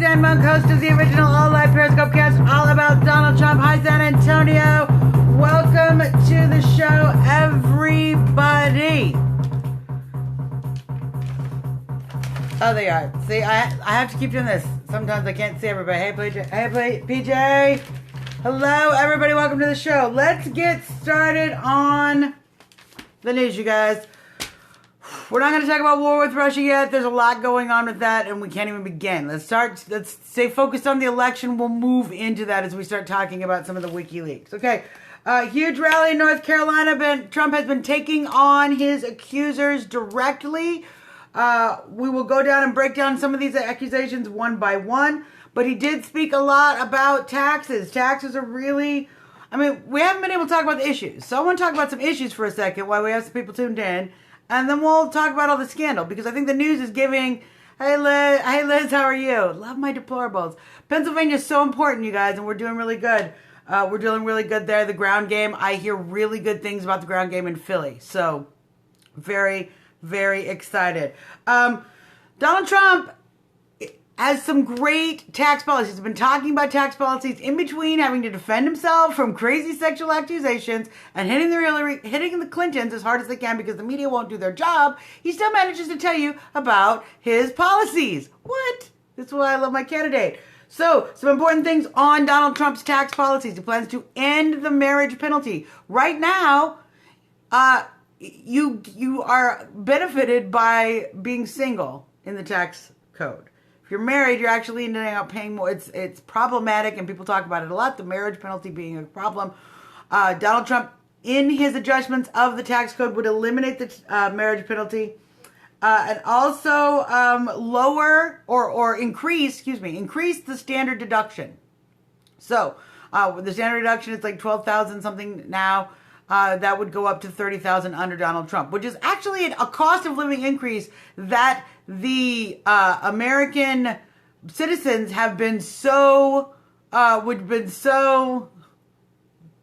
Dan Monk, host of the original all-live Periscope cast all about Donald Trump. Hi, San Antonio. Welcome to the show, everybody. Oh, they are. See, I have to keep doing this. Sometimes I can't see everybody. Hey, PJ. Hello, everybody. Welcome to the show. Let's get started on the news, you guys. We're not going to talk about war with Russia yet. There's a lot going on with that, and we can't even begin. Let's stay focused on the election. We'll move into that as we start talking about some of the WikiLeaks. Okay, huge rally in North Carolina. Trump has been taking on his accusers directly. We will go down and break down some of these accusations one by one. But he did speak a lot about taxes. Taxes are really... I mean, we haven't been able to talk about the issues. So I want to talk about some issues for a second while we have some people tuned in. And then we'll talk about all the scandal, because I think the news is giving, hey Liz, how are you? Love my deplorables. Pennsylvania is so important, you guys, and we're doing really good. We're doing really good there. The ground game, I hear really good things about the ground game in Philly. So very, very excited. Donald Trump has some great tax policies. He's been talking about tax policies in between having to defend himself from crazy sexual accusations and hitting the Clintons as hard as they can because the media won't do their job. He still manages to tell you about his policies. What? That's why I love my candidate. So, some important things on Donald Trump's tax policies. He plans to end the marriage penalty. Right now, you are benefited by being single in the tax code. If you're married, you're actually ending up paying more. It's problematic, and people talk about it a lot, the marriage penalty being a problem. Donald Trump, in his adjustments of the tax code, would eliminate the marriage penalty and also lower or increase the standard deduction. So the standard deduction is like $12,000 something now. That would go up to $30,000 under Donald Trump, which is actually a cost of living increase that the American citizens have been so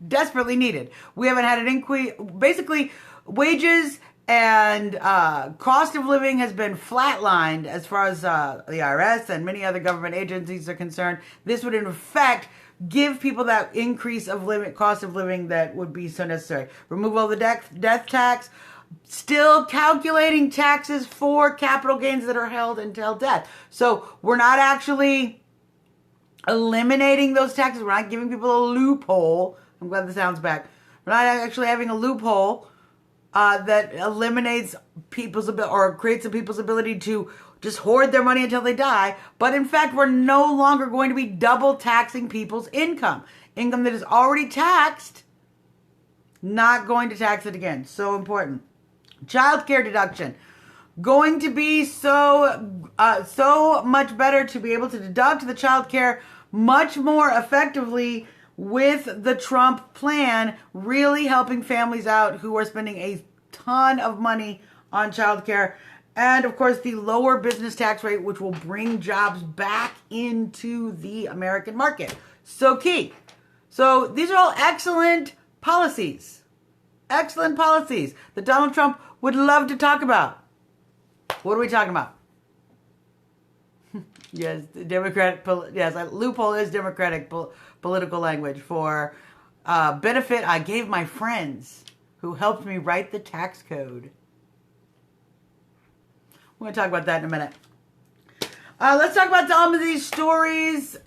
desperately needed. We haven't had an increase. Basically, wages and cost of living has been flatlined as far as the IRS and many other government agencies are concerned. This would, in effect, give people that increase of cost of living that would be so necessary. Removal of the death tax. Still calculating taxes for capital gains that are held until death. So we're not actually eliminating those taxes. We're not giving people a loophole. I'm glad the sound's back. We're not actually having a loophole that eliminates people's ability or creates people's ability to just hoard their money until they die. But in fact, we're no longer going to be double taxing people's income. Income that is already taxed, not going to tax it again. So important. Child care deduction. Going to be so much better to be able to deduct the child care much more effectively with the Trump plan, really helping families out who are spending a ton of money on child care. And of course, the lower business tax rate, which will bring jobs back into the American market. So key. So these are all excellent policies. Excellent policies that Donald Trump would love to talk about. What are we talking about? Yes, loophole is Democratic political language for benefit I gave my friends who helped me write the tax code. We're going to talk about that in a minute. Let's talk about some of these stories.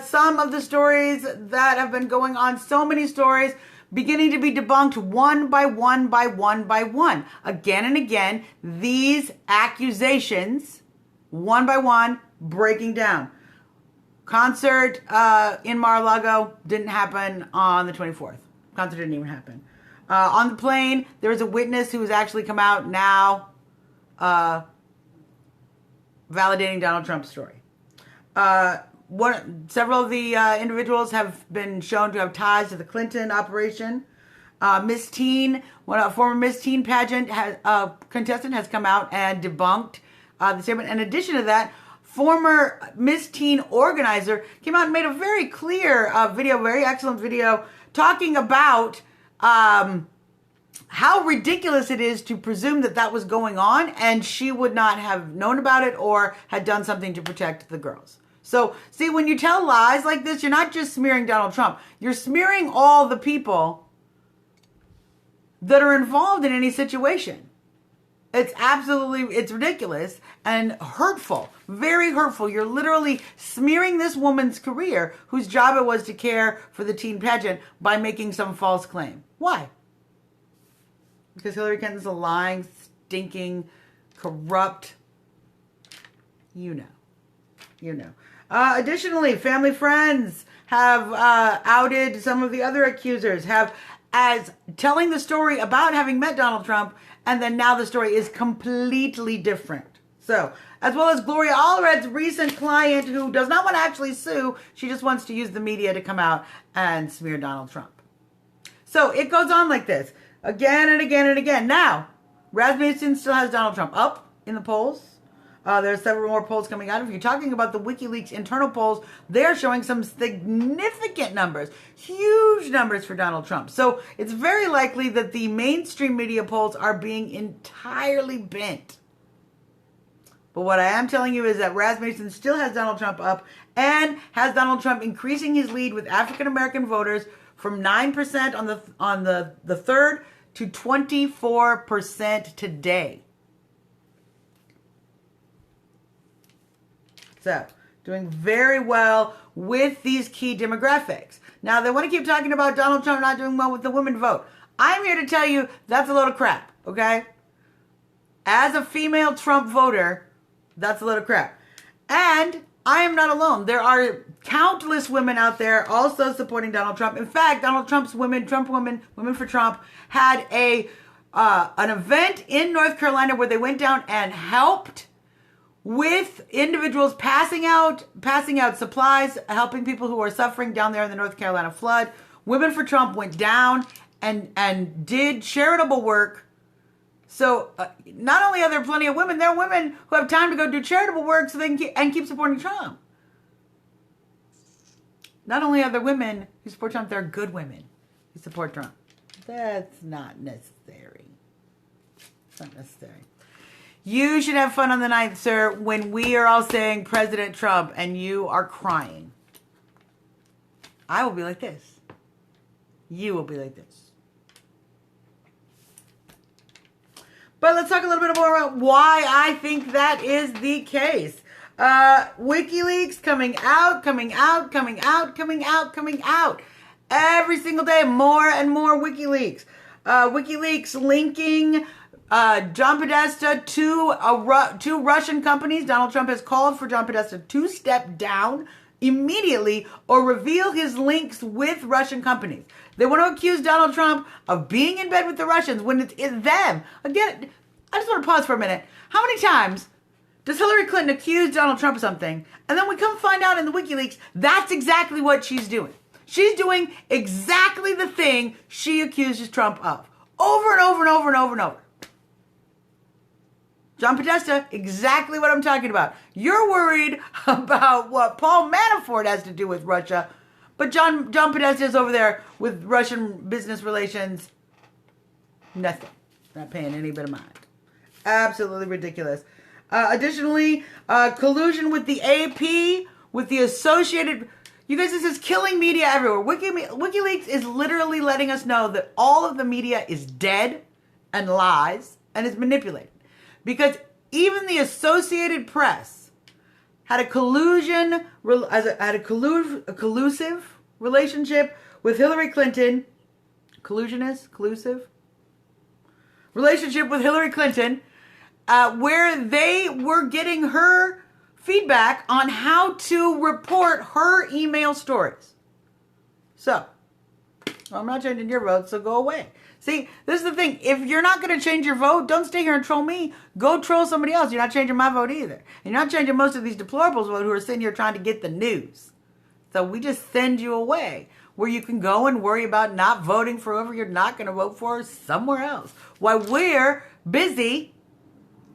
Some of the stories that have been going on. So many stories beginning to be debunked one by one by one by one. Again and again, these accusations, one by one, breaking down. Concert in Mar-a-Lago didn't happen on the 24th. Concert didn't even happen. On the plane, there was a witness who has actually come out now validating Donald Trump's story. Several of the individuals have been shown to have ties to the Clinton operation. Miss Teen, a former Miss Teen pageant contestant has come out and debunked the statement. In addition to that, former Miss Teen organizer came out and made a very clear video, very excellent video, talking about how ridiculous it is to presume that that was going on and she would not have known about it or had done something to protect the girls. So, see, when you tell lies like this, you're not just smearing Donald Trump. You're smearing all the people that are involved in any situation. It's ridiculous and hurtful, very hurtful. You're literally smearing this woman's career, whose job it was to care for the teen pageant, by making some false claim. Why? Because Hillary Clinton's a lying, stinking, corrupt, you know. Additionally, family friends have outed some of the other accusers, as telling the story about having met Donald Trump, and then now the story is completely different. So, as well as Gloria Allred's recent client, who does not want to actually sue, she just wants to use the media to come out and smear Donald Trump. So, it goes on like this, again and again and again. Now, Rasmussen still has Donald Trump up in the polls. There's several more polls coming out. If you're talking about the WikiLeaks internal polls, they're showing some significant numbers, huge numbers for Donald Trump. So it's very likely that the mainstream media polls are being entirely bent. But what I am telling you is that Rasmussen still has Donald Trump up and has Donald Trump increasing his lead with African American voters from 9% on the 3rd to 24% today. So, doing very well with these key demographics. Now, they want to keep talking about Donald Trump not doing well with the women vote. I'm here to tell you that's a load of crap, okay? As a female Trump voter, that's a load of crap. And I am not alone. There are countless women out there also supporting Donald Trump. In fact, Donald Trump's women, Women for Trump, had an event in North Carolina where they went down and helped with individuals passing out supplies, helping people who are suffering down there in the North Carolina flood. Women for Trump went down and did charitable work. So not only are there plenty of women, there are women who have time to go do charitable work so they can keep supporting Trump. Not only are there women who support Trump, there are good women who support Trump. That's not necessary. It's not necessary. You should have fun on the 9th, sir, when we are all saying President Trump and you are crying. I will be like this. You will be like this. But let's talk a little bit more about why I think that is the case. WikiLeaks coming out. Every single day, more and more WikiLeaks. WikiLeaks linking John Podesta to Russian companies. Donald Trump has called for John Podesta to step down immediately or reveal his links with Russian companies. They want to accuse Donald Trump of being in bed with the Russians when it's them. Again, I just want to pause for a minute. How many times does Hillary Clinton accuse Donald Trump of something, and then we come find out in the WikiLeaks that's exactly what she's doing? She's doing exactly the thing she accuses Trump of. Over and over and over and over and over. John Podesta, exactly what I'm talking about. You're worried about what Paul Manafort has to do with Russia, but John Podesta is over there with Russian business relations. Nothing. Not paying any bit of mind. Absolutely ridiculous. Additionally, collusion with the AP, with the Associated... You guys, this is killing media everywhere. WikiLeaks is literally letting us know that all of the media is dead and lies and is manipulated. Because even the Associated Press had a collusive relationship with Hillary Clinton. Collusive relationship with Hillary Clinton, where they were getting her feedback on how to report her email stories. So, I'm not changing your vote, so go away. See, this is the thing. If you're not going to change your vote, don't stay here and troll me. Go troll somebody else. You're not changing my vote either. And you're not changing most of these deplorables who are sitting here trying to get the news. So we just send you away where you can go and worry about not voting for whoever you're not going to vote for somewhere else. While we're busy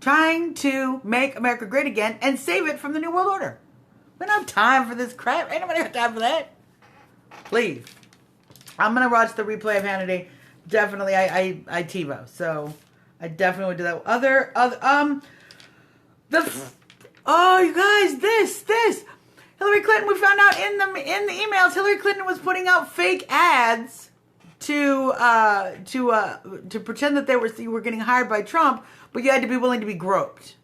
trying to make America great again and save it from the New World Order. We don't have time for this crap. Ain't nobody got time for that. Please. I'm going to watch the replay of Hannity. Definitely, I TiVo, so I definitely would do that. You guys, this. Hillary Clinton, we found out in the emails, Hillary Clinton was putting out fake ads to pretend that you were getting hired by Trump, but you had to be willing to be groped.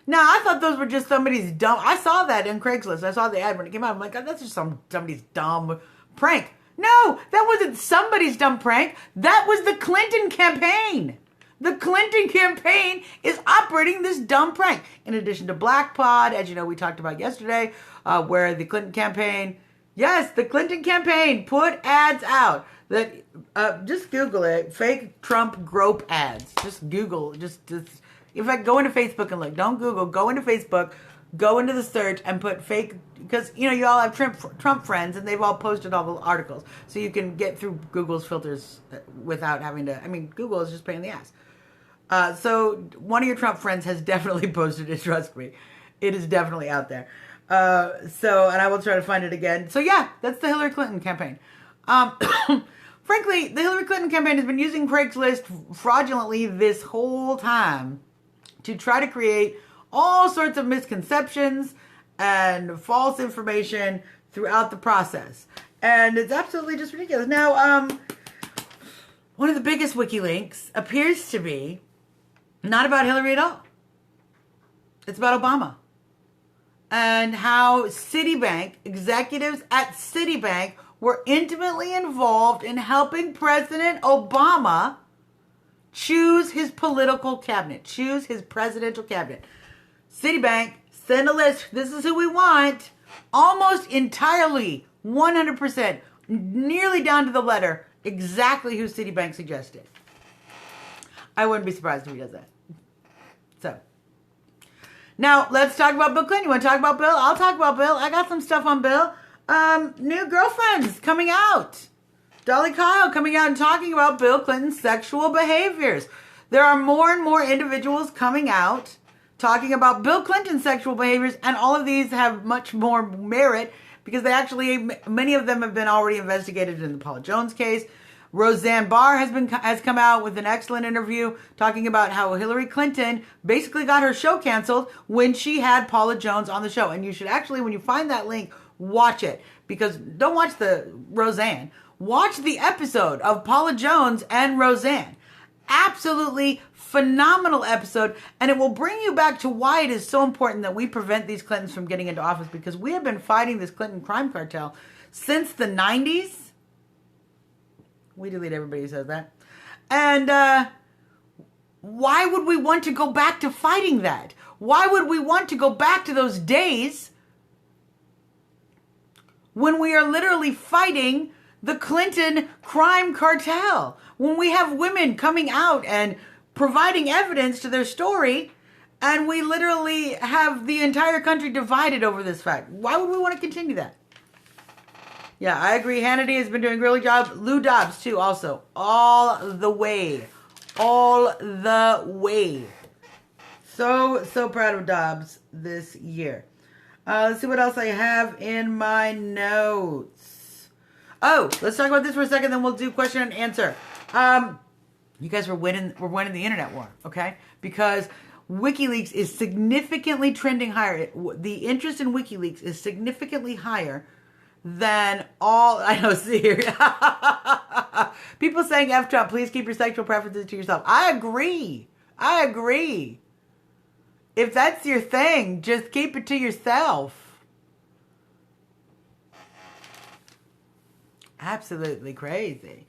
Now, I thought those were just somebody's dumb. I saw that in Craigslist. I saw the ad when it came out. I'm like, oh, that's just somebody's dumb prank. No, that wasn't somebody's dumb prank. That was the Clinton campaign. The Clinton campaign is operating this dumb prank. In addition to Black Pod, as you know, we talked about yesterday, where the Clinton campaign, yes, the Clinton campaign put ads out that, just Google it, fake Trump grope ads. Just Google, just in fact, go into Facebook and look. Don't Google, go into Facebook, go into the search and put fake, because, you know, you all have Trump friends and they've all posted all the articles. So you can get through Google's filters without having to, I mean, Google is just a pain in the ass. So one of your Trump friends has definitely posted it, trust me. It is definitely out there. And I will try to find it again. So yeah, that's the Hillary Clinton campaign. Frankly, the Hillary Clinton campaign has been using Craigslist fraudulently this whole time to try to create all sorts of misconceptions and false information throughout the process. And it's absolutely just ridiculous. Now, one of the biggest WikiLeaks appears to be not about Hillary at all. It's about Obama. And how Citibank, executives at Citibank were intimately involved in helping President Obama choose his political cabinet, choose his presidential cabinet. Citibank, send a list. This is who we want. Almost entirely, 100%, nearly down to the letter, exactly who Citibank suggested. I wouldn't be surprised if he does that. So, now let's talk about Bill Clinton. You want to talk about Bill? I'll talk about Bill. I got some stuff on Bill. New girlfriends coming out. Dolly Kyle coming out and talking about Bill Clinton's sexual behaviors. There are more and more individuals coming out talking about Bill Clinton's sexual behaviors, and all of these have much more merit because many of them have been already investigated in the Paula Jones case. Roseanne Barr has come out with an excellent interview talking about how Hillary Clinton basically got her show canceled when she had Paula Jones on the show. And you should actually, when you find that link, watch it, because don't watch the Roseanne. Watch the episode of Paula Jones and Roseanne. Absolutely phenomenal episode, and it will bring you back to why it is so important that we prevent these Clintons from getting into office, because we have been fighting this Clinton crime cartel since the 90s. We delete everybody who says that. And why would we want to go back to fighting that? Why would we want to go back to those days when we are literally fighting the Clinton crime cartel? When we have women coming out and providing evidence to their story, and we literally have the entire country divided over this fact. Why would we want to continue that? Yeah, I agree. Hannity has been doing a really good job. Lou Dobbs, too, also. All the way. All the way. So proud of Dobbs this year. Let's see what else I have in my notes. Oh, let's talk about this for a second, then we'll do question and answer. You guys we're winning the internet war, okay? Because WikiLeaks is significantly trending higher. The interest in WikiLeaks is significantly higher than all, I know, see here. People saying F Trump, please keep your sexual preferences to yourself. I agree. If that's your thing, just keep it to yourself. Absolutely crazy.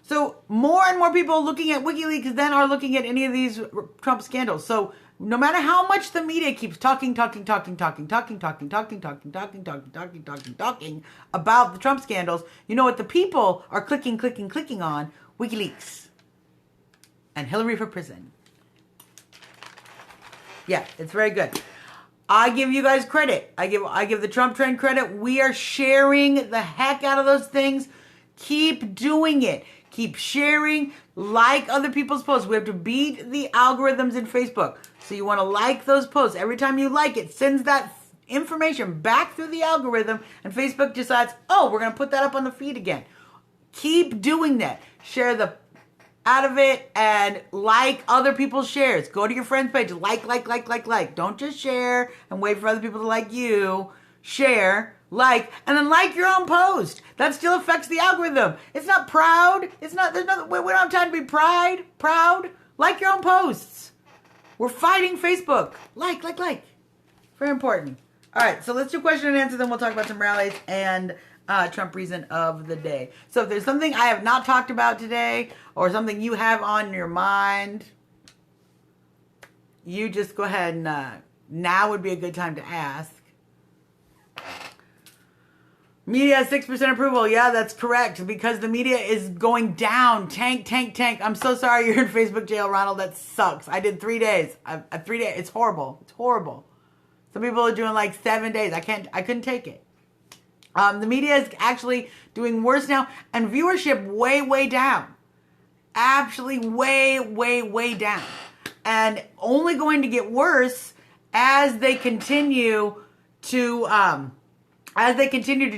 So more and more people looking at WikiLeaks than are looking at any of these Trump scandals. So no matter how much the media keeps talking about the Trump scandals, you know what the people are clicking on? WikiLeaks. And Hillary for prison. Yeah, it's very good. I give you guys credit. I give the Trump trend credit. We are sharing the heck out of those things. Keep doing it. Keep sharing, like other people's posts. We have to beat the algorithms in Facebook. So you want to like those posts. Every time you like it, sends that information back through the algorithm, and Facebook decides, oh, we're going to put that up on the feed again. Keep doing that. Share the out of it and like other people's shares. Go to your friend's page. Like. Don't just share and wait for other people to like you. Share, like, and then like your own post. That still affects the algorithm. It's not proud. It's not, we don't have time to be proud. Like your own posts. We're fighting Facebook. Like. Very important. All right, so let's do question and answer, then we'll talk about some rallies and Trump reason of the day. So if there's something I have not talked about today or something you have on your mind, you just go ahead and now would be a good time to ask. Media has 6% approval. Yeah, that's correct. Because the media is going down. Tank. I'm so sorry you're in Facebook jail, Ronald. That sucks. I did 3 days. 3 days. It's horrible. Some people are doing like 7 days. I couldn't take it. The media is actually doing worse now. And viewership way down. Actually way down. And only going to get worse as they continue to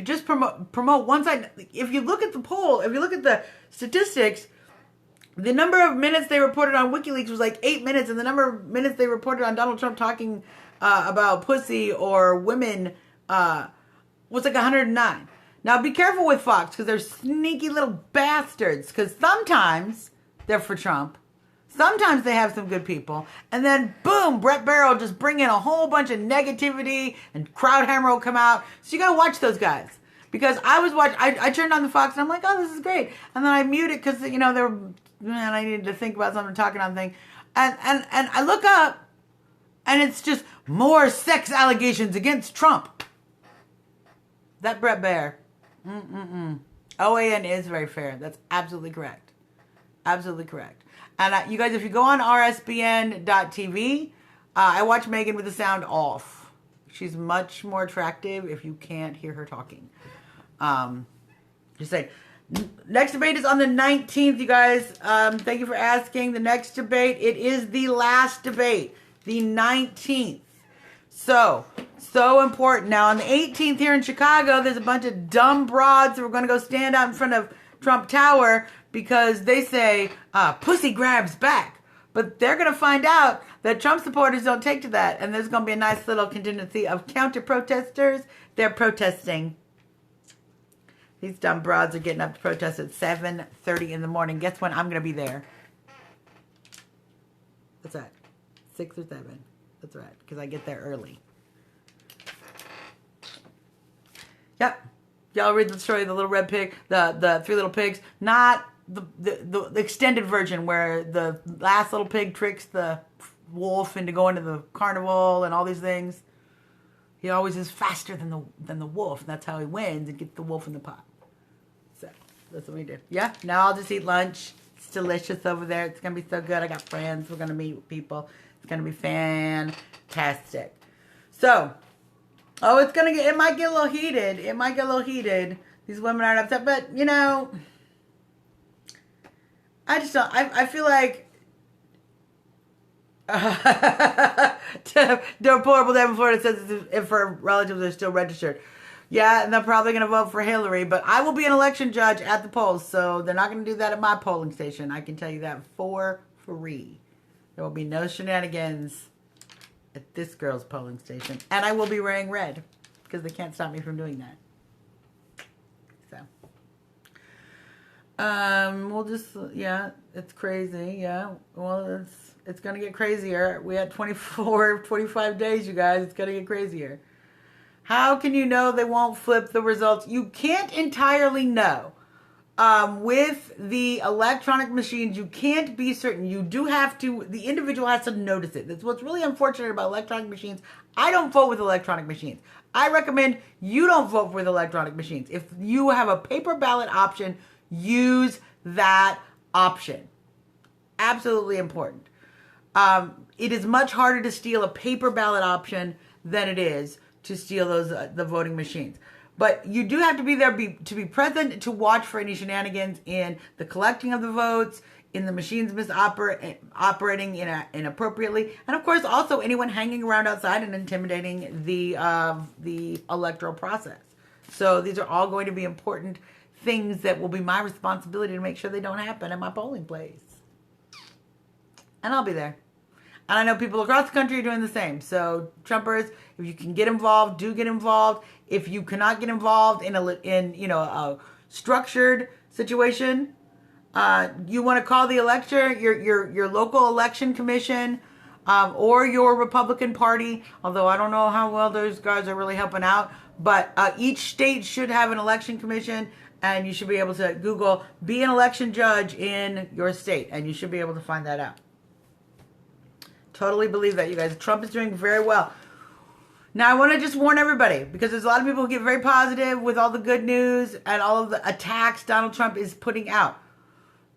just promote one side. If you look at the poll, if you look at the statistics, the number of minutes they reported on WikiLeaks was like 8 minutes, and the number of minutes they reported on Donald Trump talking about pussy or women was like 109. Now be careful with Fox, because they're sneaky little bastards, because sometimes they're for Trump. Sometimes they have some good people. And then, boom, Brett Baier will just bring in a whole bunch of negativity and Crowdhammer will come out. So you got to watch those guys. Because I turned on the Fox and I'm like, oh, this is great. And then I mute it because, I needed to think about something, talking on thing. And I look up and it's just more sex allegations against Trump. That Brett Baier. OAN is very fair. That's absolutely correct. Absolutely correct. And you guys, if you go on rsbn.tv, I watch Megan with the sound off. She's much more attractive if you can't hear her talking. Just saying. Next debate is on the 19th, you guys. Thank you for asking. The next debate, it is the last debate. The 19th. So important. Now, on the 18th here in Chicago, there's a bunch of dumb broads that are going to go stand out in front of Trump Tower because they say, pussy grabs back. But they're going to find out that Trump supporters don't take to that. And there's going to be a nice little contingency of counter-protesters. They're protesting. These dumb broads are getting up to protest at 7:30 in the morning. Guess when I'm going to be there? What's that? 6 or 7? That's right, because I get there early. Yep. Y'all read the story of the little red pig, the 3 little pigs. Not the extended version where the last little pig tricks the wolf into going to the carnival and all these things. He always is faster than the wolf. And that's how he wins and gets the wolf in the pot. So that's what we do. Yeah. Now I'll just eat lunch. It's delicious over there. It's gonna be so good. I got friends. We're gonna meet people. It's gonna be fantastic. So. Oh, it might get a little heated. These women aren't upset, but, I just don't, I feel like, deplorable day before it says if her relatives are still registered. Yeah, and they're probably going to vote for Hillary, but I will be an election judge at the polls, so they're not going to do that at my polling station. I can tell you that for free. There will be no shenanigans at this girl's polling station. And I will be wearing red because they can't stop me from doing that. So. We'll just, yeah, it's crazy. Yeah. Well, it's going to get crazier. We had 25 days, you guys. It's going to get crazier. How can you know they won't flip the results? You can't entirely know. With the electronic machines, you can't be certain. You do have to, the individual has to notice it. That's what's really unfortunate about electronic machines. I don't vote with electronic machines. I recommend you don't vote with electronic machines. If you have a paper ballot option, use that option. Absolutely important. It is much harder to steal a paper ballot option than it is to steal the voting machines. But you do have to be there to be present to watch for any shenanigans in the collecting of the votes, in the machines operating inappropriately, and of course also anyone hanging around outside and intimidating the electoral process. So these are all going to be important things that will be my responsibility to make sure they don't happen at my polling place. and I'll be there. And I know people across the country are doing the same. So Trumpers, if you can get involved, do get involved. If you cannot get involved in a structured situation, you want to call the your local election commission, or your Republican Party. Although I don't know how well those guys are really helping out, but each state should have an election commission, and you should be able to Google "be an election judge in your state," and you should be able to find that out. Totally believe that, you guys. Trump is doing very well. Now, I want to just warn everybody, because there's a lot of people who get very positive with all the good news and all of the attacks Donald Trump is putting out.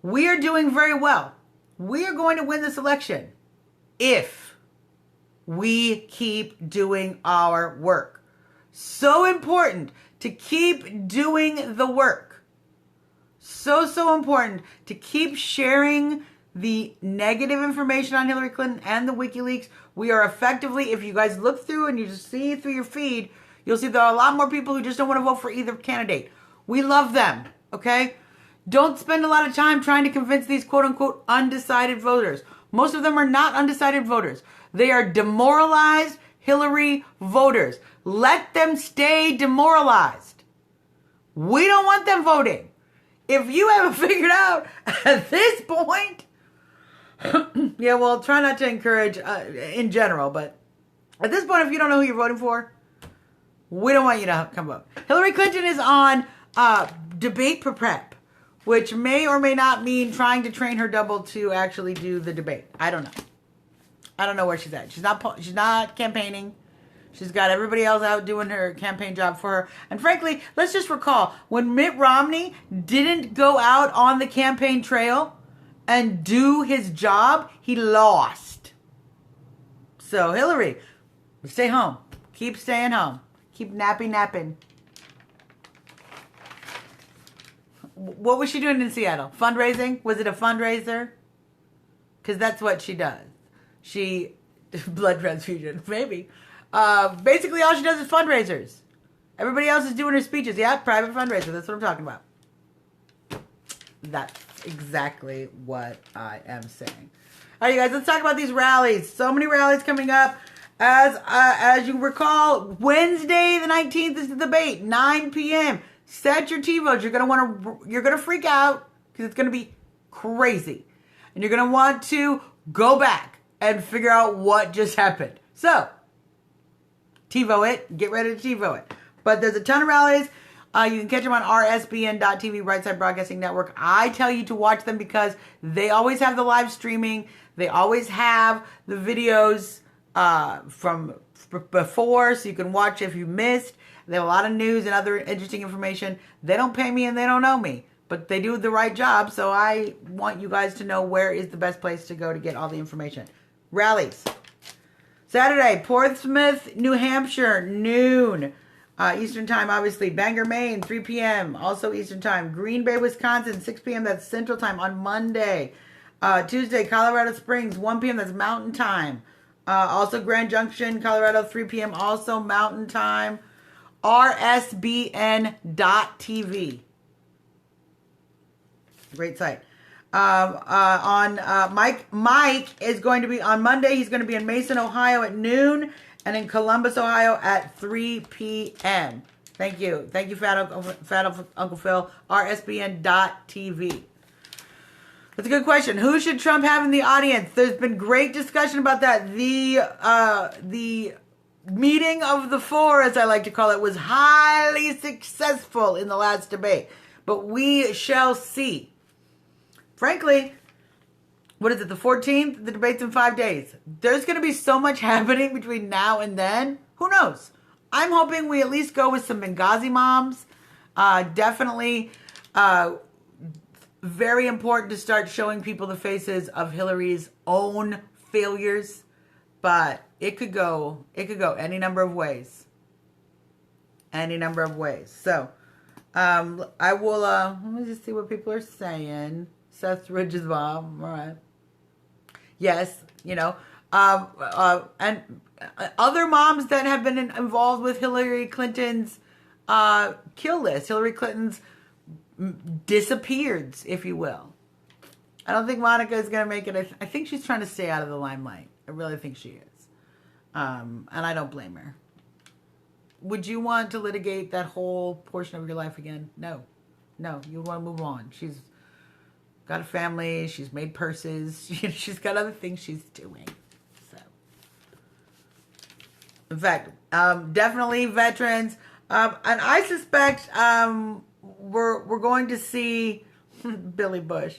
We are doing very well. We are going to win this election if we keep doing our work. So important to keep doing the work. So important to keep sharing the negative information on Hillary Clinton and the WikiLeaks. We are effectively, if you guys look through and you just see through your feed, you'll see there are a lot more people who just don't want to vote for either candidate. We love them, okay? Don't spend a lot of time trying to convince these quote-unquote undecided voters. Most of them are not undecided voters. They are demoralized Hillary voters. Let them stay demoralized. We don't want them voting. If you haven't figured out at this point, yeah, well, try not to encourage in general, but at this point, if you don't know who you're voting for, we don't want you to come vote. Hillary Clinton is on debate prep, which may or may not mean trying to train her double to actually do the debate. I don't know. I don't know where she's at. She's not campaigning. She's got everybody else out doing her campaign job for her. And frankly, let's just recall, when Mitt Romney didn't go out on the campaign trail and do his job, he lost. So Hillary, stay home. Keep staying home. Keep napping. What was she doing in Seattle? Fundraising? Was it a fundraiser? Because that's what she does. Blood transfusion, maybe. Basically, all she does is fundraisers. Everybody else is doing her speeches. Yeah, private fundraiser. That's what I'm talking about. That's exactly what I am saying. All right, you guys, let's talk about these rallies. So many rallies coming up. As you recall, Wednesday the 19th is the debate, 9 p.m. Set your TiVos. You're gonna freak out because it's gonna be crazy, and you're gonna want to go back and figure out what just happened. So, TiVo it. Get ready to TiVo it. But there's a ton of rallies. You can catch them on rsbn.tv, Right Side Broadcasting Network. I tell you to watch them because they always have the live streaming. They always have the videos from before, so you can watch if you missed. They have a lot of news and other interesting information. They don't pay me and they don't know me, but they do the right job, so I want you guys to know where is the best place to go to get all the information. Rallies. Saturday, Portsmouth, New Hampshire, noon. Eastern Time, obviously. Bangor, Maine, 3 p.m. Also Eastern Time. Green Bay, Wisconsin, 6 p.m. That's Central Time on Monday. Tuesday, Colorado Springs, 1 p.m. That's Mountain Time. Also Grand Junction, Colorado, 3 p.m. Also Mountain Time. rsbn.tv. Great site. Mike is going to be on Monday. He's going to be in Mason, Ohio at noon, and in Columbus, Ohio at 3 p.m. Thank you, Fat Uncle Phil. rsbn.tv. That's a good question. Who should Trump have in the audience? There's been great discussion about that. The meeting of the four, as I like to call it, was highly successful in the last debate, but we shall see. Frankly, what is it, the 14th? The debate's in 5 days. There's going to be so much happening between now and then. Who knows? I'm hoping we at least go with some Benghazi moms. Definitely very important to start showing people the faces of Hillary's own failures. But it could go any number of ways. Any number of ways. So, I will, let me just see what people are saying. Seth Ridge's mom, all right. Yes, and other moms that have been involved with Hillary Clinton's kill list, Hillary Clinton's disappeareds, if you will. I don't think Monica is going to make it. I think she's trying to stay out of the limelight. I really think she is. And I don't blame her. Would you want to litigate that whole portion of your life again? No. No, you want to move on. She's got a family. She's made purses. She's got other things she's doing. So, in fact, definitely veterans. And I suspect we're going to see Billy Bush.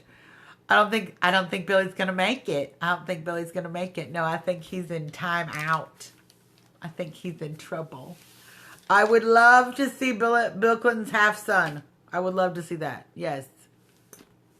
I don't think Billy's gonna make it. I don't think Billy's gonna make it. No, I think he's in time out. I think he's in trouble. I would love to see Bill Clinton's half son. I would love to see that. Yes,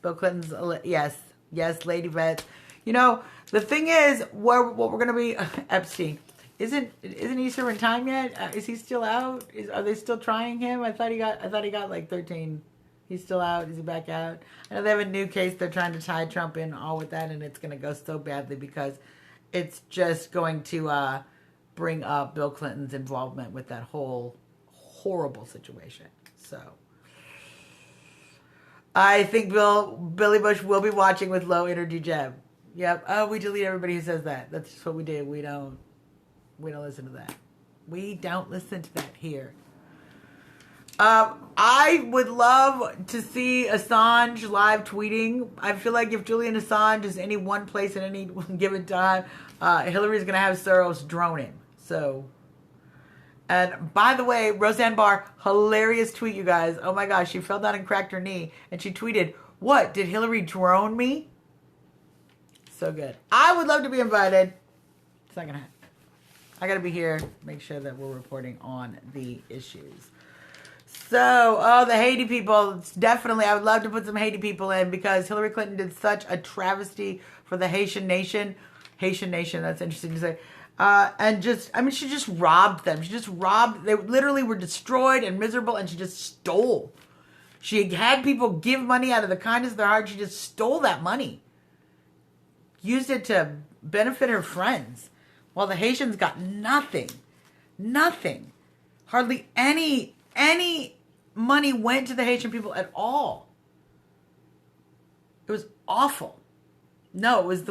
Bill Clinton's. Yes, Lady Vet. You know, the thing is, what we're gonna be Epstein. Isn't he serving time yet? Is he still out? Are they still trying him? I thought he got like 13. He's still out. Is he back out? I know they have a new case. They're trying to tie Trump in all with that, and it's going to go so badly because it's just going to bring up Bill Clinton's involvement with that whole horrible situation. So I think Billy Bush will be watching with low energy Jeb. Yep. Oh, we delete everybody who says that. That's just what we do. We don't listen to that. We don't listen to that here. I would love to see Assange live tweeting. I feel like if Julian Assange is any one place at any given time, Hillary's going to have Soros drone him. So, and by the way, Roseanne Barr, hilarious tweet, you guys. Oh my gosh, she fell down and cracked her knee, and she tweeted, "What, did Hillary drone me?" So good. I would love to be invited. It's not going to happen. I got to be here, make sure that we're reporting on the issues. So, the Haiti people, it's definitely, I would love to put some Haiti people in because Hillary Clinton did such a travesty for the Haitian nation. Haitian nation, that's interesting to say. And just, I mean, she just robbed them. She just robbed, they literally were destroyed and miserable, and she just stole. She had people give money out of the kindness of their heart. She just stole that money. Used it to benefit her friends. While the Haitians got nothing. Nothing. Hardly any money went to the Haitian people at all. It was awful. No, it was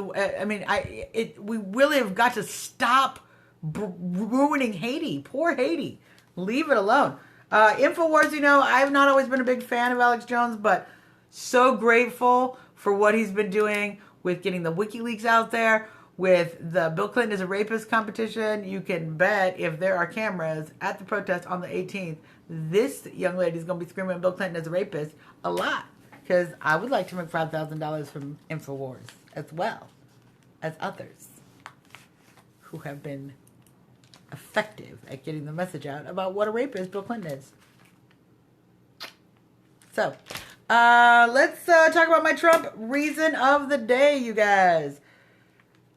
we really have got to stop ruining Haiti. Poor Haiti. Leave it alone. InfoWars, you know, I've not always been a big fan of Alex Jones, but so grateful for what he's been doing with getting the WikiLeaks out there, with the Bill Clinton is a rapist competition. You can bet if there are cameras at the protest on the 18th, this young lady is going to be screaming at Bill Clinton as a rapist a lot. Because I would like to make $5,000 from InfoWars as well as others who have been effective at getting the message out about what a rapist Bill Clinton is. So, let's talk about my Trump reason of the day, you guys.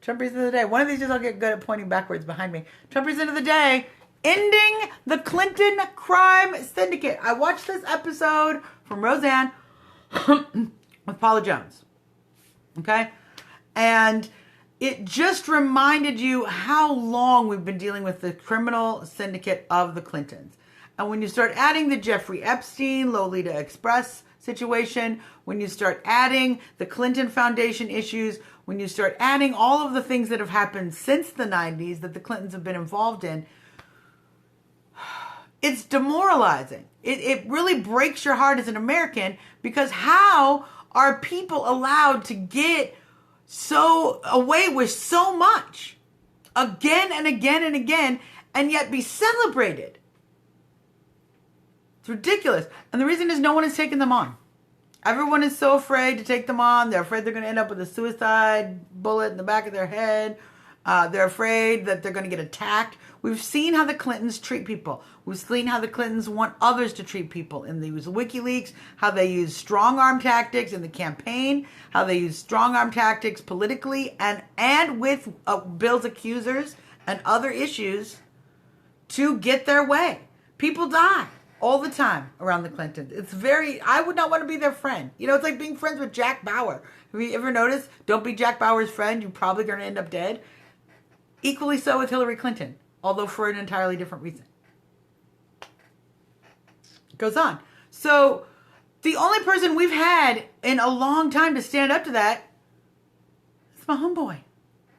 Trump reason of the day. One of these days I'll get good at pointing backwards behind me. Trump reason of the day. Ending the Clinton crime syndicate. I watched this episode from Roseanne with Paula Jones. Okay? And it just reminded you how long we've been dealing with the criminal syndicate of the Clintons. And when you start adding the Jeffrey Epstein, Lolita Express situation, when you start adding the Clinton Foundation issues, when you start adding all of the things that have happened since the 90s that the Clintons have been involved in, it's demoralizing. It really breaks your heart as an American, because how are people allowed to get so away with so much again and again and again and yet be celebrated? It's ridiculous. And the reason is no one is taking them on. Everyone is so afraid to take them on. They're afraid they're going to end up with a suicide bullet in the back of their head. They're afraid that they're going to get attacked. We've seen how the Clintons treat people. We've seen how the Clintons want others to treat people. In the WikiLeaks, how they use strong-arm tactics in the campaign, how they use strong-arm tactics politically and with Bill's accusers and other issues to get their way. People die all the time around the Clintons. I would not want to be their friend. You know, it's like being friends with Jack Bauer. Have you ever noticed? Don't be Jack Bauer's friend. You're probably going to end up dead. Equally so with Hillary Clinton, although for an entirely different reason. It goes on. So the only person we've had in a long time to stand up to that It's my homeboy,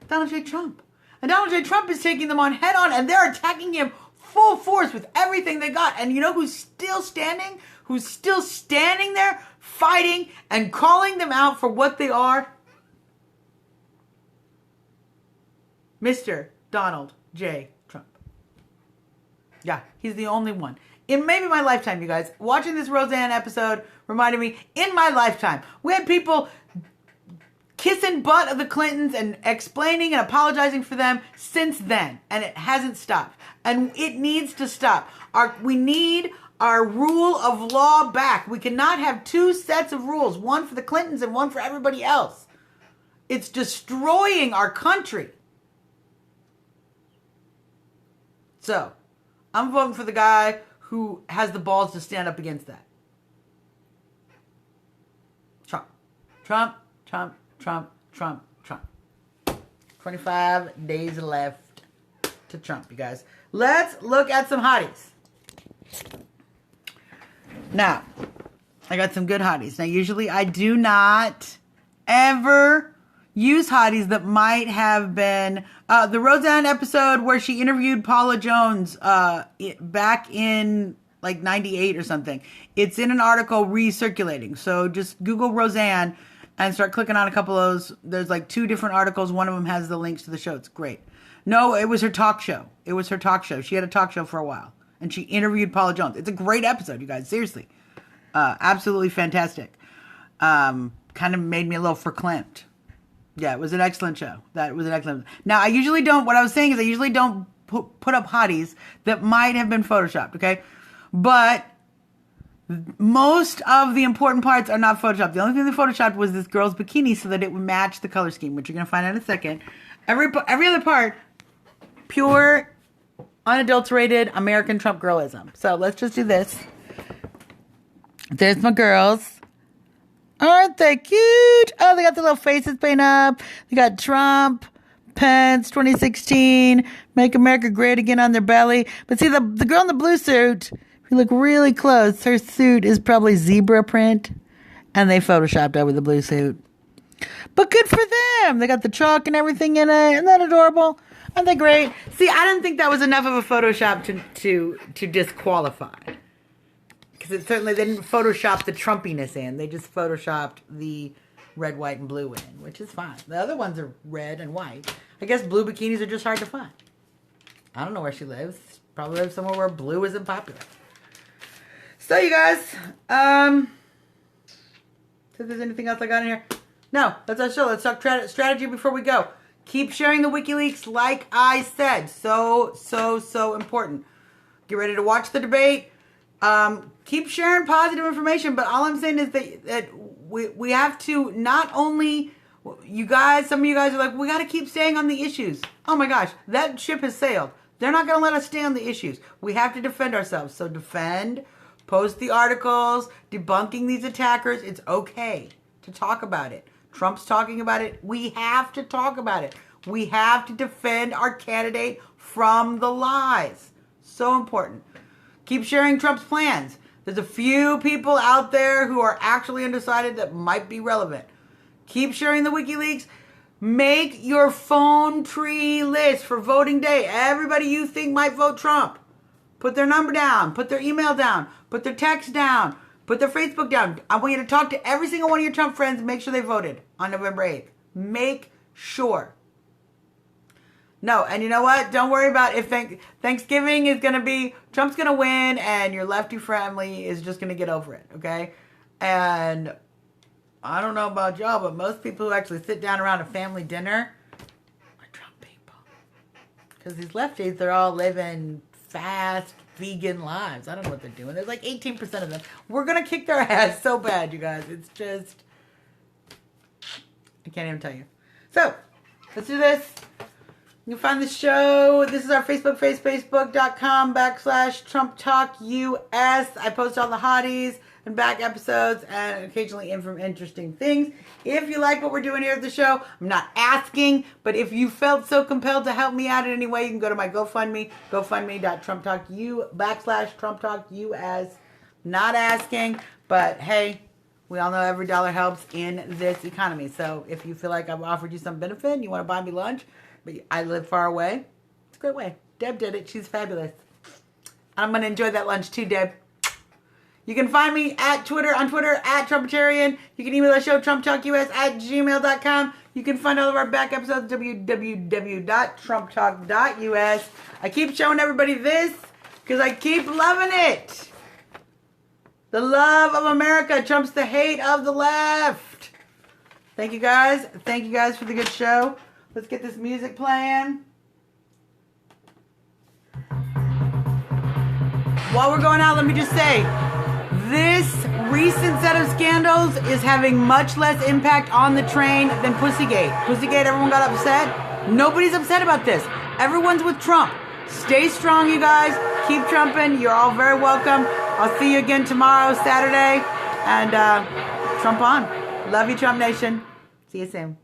Donald J. Trump. And Donald J. Trump is taking them on head on, and they're attacking him full force with everything they got. And you know who's still standing? Who's still standing there fighting and calling them out for what they are? Mr. Donald J. Trump. Yeah, he's the only one. In maybe my lifetime, you guys, watching this Roseanne episode reminded me, in my lifetime, we had people kissing butt of the Clintons and explaining and apologizing for them since then. And it hasn't stopped. And it needs to stop. We need our rule of law back. We cannot have two sets of rules, one for the Clintons and one for everybody else. It's destroying our country. So, I'm voting for the guy who has the balls to stand up against that. Trump. Trump, Trump, Trump, Trump, Trump. 25 days left to Trump, you guys. Let's look at some hotties. Now, I got some good hotties. Now, usually I do not ever use hotties that might have been the Roseanne episode where she interviewed Paula Jones back in like 98 or something. It's in an article recirculating. So just Google Roseanne and start clicking on a couple of those. There's like 2 different articles. One of them has the links to the show. It's great. No, it was her talk show. It was her talk show. She had a talk show for a while. And she interviewed Paula Jones. It's a great episode, you guys. Seriously. Absolutely fantastic. Kind of made me a little verklempt. Yeah, it was an excellent show. That was an excellent. Now, I usually don't, what I was saying is I usually don't put up hotties that might have been photoshopped, okay? But most of the important parts are not photoshopped. The only thing they photoshopped was this girl's bikini so that it would match the color scheme, which you're going to find out in a second. Every other part, pure, unadulterated American Trump girlism. So let's just do this. There's my girls. Aren't they cute? Oh, they got the little faces painted up. They got Trump, Pence, 2016, Make America Great Again on their belly. But see, the girl in the blue suit, if you look really close, her suit is probably zebra print. And they photoshopped over the blue suit. But good for them. They got the chalk and everything in it. Isn't that adorable? Aren't they great? See, I didn't think that was enough of a Photoshop to disqualify. Because they didn't Photoshop the Trumpiness in. They just Photoshopped the red, white, and blue in, which is fine. The other ones are red and white. I guess blue bikinis are just hard to find. I don't know where she lives. Probably lives somewhere where blue isn't popular. So, you guys, if there's anything else I got in here. No, that's our show. Let's talk strategy before we go. Keep sharing the WikiLeaks like I said. So important. Get ready to watch the debate. Keep sharing positive information, but all I'm saying is that we have to not only, you guys, some of you guys are like, we got to keep staying on the issues. Oh my gosh, that ship has sailed. They're not going to let us stay on the issues. We have to defend ourselves. So defend, post the articles, debunking these attackers. It's okay to talk about it. Trump's talking about it. We have to talk about it. We have to defend our candidate from the lies. So important. Keep sharing Trump's plans. There's a few people out there who are actually undecided that might be relevant. Keep sharing the WikiLeaks. Make your phone tree list for voting day. Everybody you think might vote Trump. Put their number down. Put their email down. Put their text down. Put their Facebook down. I want you to talk to every single one of your Trump friends and make sure they voted on November 8th. Make sure. No, and you know what? Don't worry about if Thanksgiving is going to be, Trump's going to win and your lefty family is just going to get over it, okay? And I don't know about y'all, but most people who actually sit down around a family dinner are Trump people. Because these lefties, they're all living fast, vegan lives. I don't know what they're doing. There's like 18% of them. We're going to kick their ass so bad, you guys. It's just, I can't even tell you. So, let's do this. You can find the show. This is our Facebook page, facebook.com/Trump Talk US. I post all the hotties and back episodes and occasionally interesting things. If you like what we're doing here at the show, I'm not asking, but if you felt so compelled to help me out in any way, you can go to my GoFundMe, gofundme.trumptalku /Trump Talk US. Not asking, but hey, We all know every dollar helps in this economy. So if you feel like I've offered you some benefit and you want to buy me lunch, but I live far away, it's a great way. Deb did it. She's fabulous. I'm going to enjoy that lunch too, Deb. You can find me on Twitter at Trumpetarian. You can email the show, trumptalkus@gmail.com. You can find all of our back episodes at www.trumptalk.us. I keep showing everybody this because I keep loving it. The love of America trumps the hate of the left. Thank you guys. Thank you guys for the good show. Let's get this music playing. While we're going out, let me just say, this recent set of scandals is having much less impact on the train than Pussygate. Pussygate, everyone got upset. Nobody's upset about this. Everyone's with Trump. Stay strong, you guys. Keep trumping. You're all very welcome. I'll see you again tomorrow, Saturday. And Trump on. Love you, Trump Nation. See you soon.